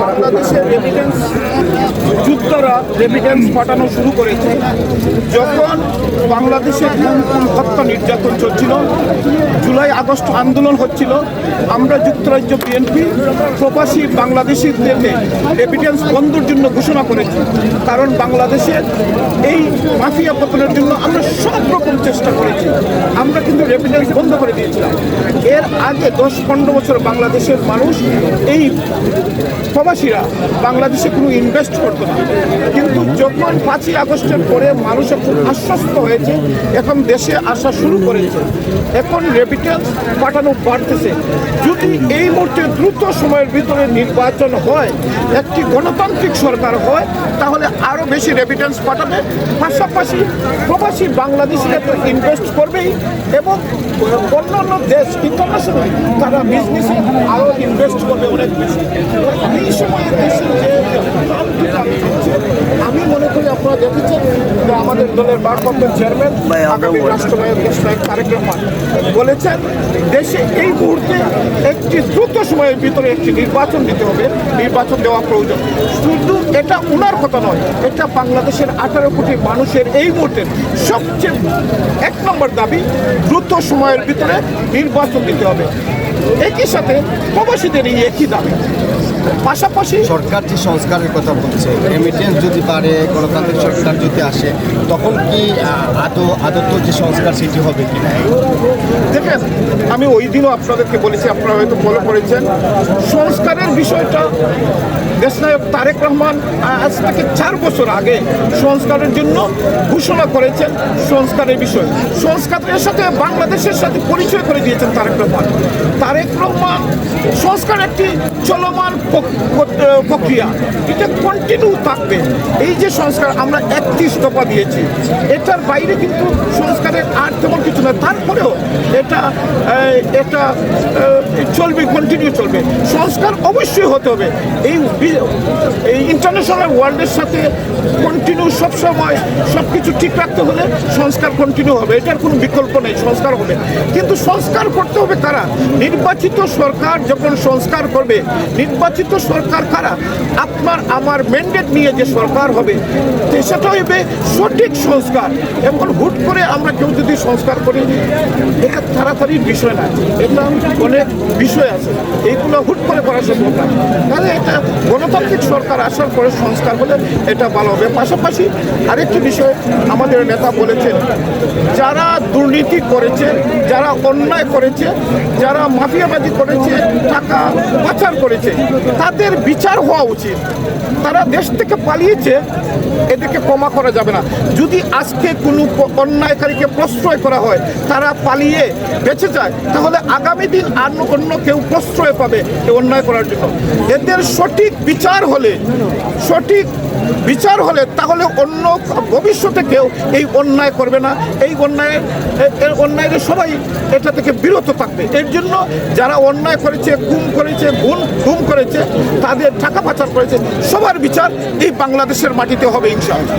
বাংলাদেশের remittance যুদ্ধরা remittance পাঠানো শুরু করেছে। যখন বাংলাদেশের হত্যা নির্যাতন চলছিল, জুলাই আগস্ট আন্দোলন হচ্ছিল, আমরা যুক্তরাজ্য বিএনপি প্রবাসী বাংলাদেশিদেরকে রেমিটেন্স বন্ধের জন্য ঘোষণা করেছি। কারণ বাংলাদেশের এই মাফিয়া পতনের জন্য আমরা সব রকম চেষ্টা করেছি। আমরা কিন্তু রেমিটেন্স বন্ধ করে দিয়েছিলাম। এর আগে 10-15 বছর বাংলাদেশের মানুষ এই প্রবাসীরা বাংলাদেশে কোনো ইনভেস্ট করতো না, কিন্তু যখন 5ই আগস্টের পরে মানুষ একটু আশ্বস্ত হয়েছে, এখন দেশে আসা শুরু করেছে, এখন রেমিটেন্স পাঠানো বাড়তেছে। যদি এই মুহূর্তে দ্রুত সময়ের ভিতরে নির্বাচন হয়, একটি গণতান্ত্রিক সরকার হয়, তাহলে আরও বেশি রেমিটেন্স পাঠাবে। পাশাপাশি প্রবাসী বাংলাদেশিরা তো ইনভেস্ট করবেই, এবং অন্যান্য দেশ ইন্টারন্যাশনাল তারা বিজনেসে আরও ইনভেস্ট করবে অনেক বেশি। এই সময় দেশের যে আমি মনে করি, আপনারা দেখেছেন যে আমাদের দলের ভারপ্রাপ্ত চেয়ারম্যান আগামী রাষ্ট্রনায়ক তারেক রহমান বলেছেন, দেশে এই মুহূর্তে একটি দ্রুত সময়ের ভিতরে একটি নির্বাচন দিতে হবে, নির্বাচন দেওয়া প্রয়োজন। শুধু এটা ওনার কথা নয়, এটা বাংলাদেশের 18 কোটি মানুষের এই মুহূর্তে সবচেয়ে 1 নম্বর দাবি, দ্রুত সময়ের ভিতরে নির্বাচন দিতে হবে। একই সাথে প্রবাসীদের এই একই দাবি। পাশাপাশি সরকার যে সংস্কারের কথা বলছে, রেমিটেন্স যদি বাড়ে, গণতান্ত্রিক সরকার যদি আসে, তখন কি আদত যে সংস্কার সেটি হবে কি না? দেখেন, আমি ওই দিনও আপনাদেরকে বলেছি, আপনারা হয়তো ফলো করেছেন, সংস্কারের বিষয়টা দেশনায়ক তারেক রহমান আজ থেকে 4 বছর আগে সংস্কারের জন্য ঘোষণা করেছেন। সংস্কারের বিষয়, সংস্কারের সাথে বাংলাদেশের সাথে পরিচয় করে দিয়েছেন তারেক রহমান। তারেক রহমান সংস্কার একটি চলমান প্রক্রিয়া, এটা কন্টিনিউ থাকবে। এই যে সংস্কার আমরা 31 দফা দিয়েছি, এটার বাইরে কিন্তু সংস্কারের আর তেমন কিছু না। তারপরেও এটা চলবে, কন্টিনিউ চলবে। সংস্কার অবশ্যই হতে হবে। এই ইন্টারন্যাশনাল ওয়ার্ল্ডের সাথে কন্টিনিউ সবসময় সব কিছু ঠিক রাখতে হলে সংস্কার কন্টিনিউ হবে, এটার কোনো বিকল্প নেই। সংস্কার হবে, কিন্তু সংস্কার করতে হবে কারা? নির্বাচিত সরকার যখন সংস্কার করবে, নির্বাচিত সরকার কারা? আপনার আমার ম্যান্ডেট নিয়ে যে সরকার হবে, সেটা হইবে সঠিক সংস্কার। এখন হুট করে আমরা কেউ যদি সংস্কার করি, এটা তাড়াতাড়ির বিষয় না, এটা অনেক বিষয় আছে, এইগুলো হুট করে করা সম্ভব না। তাহলে এটা গণতান্ত্রিক সরকার আসার পরে সংস্কার হলে এটা ভালো হবে। পাশাপাশি আরেকটি বিষয় আমাদের নেতা বলেছেন, যারা দুর্নীতি করেছে, যারা অন্যায় করেছে, যারা মাফিয়াবাজি করেছে, টাকা পাচার করেছে, তাদের বিচার হওয়া উচিত। তারা দেশ থেকে পালিয়েছে, এদেরকে ক্ষমা করা যাবে না। যদি আজকে কোনো অন্যায়কারীকে প্রশ্রয় করা হয়, তারা পালিয়ে বেঁচে যায়, তাহলে আগামী দিন আর অন্য কেউ প্রশ্রয় পাবে এই অন্যায় করার জন্য। এদের সঠিক বিচার হলে তাহলে অন্য ভবিষ্যতে কেউ এই অন্যায় করবে না। এই অন্যায়ের সবাই এটা থেকে বিরত থাকবে। এর জন্য যারা অন্যায় করেছে, গুম করেছে, তাদের টাকা পাচার করেছে, সবার বিচার এই বাংলাদেশের মাটিতে হবে ইনশাআল্লাহ।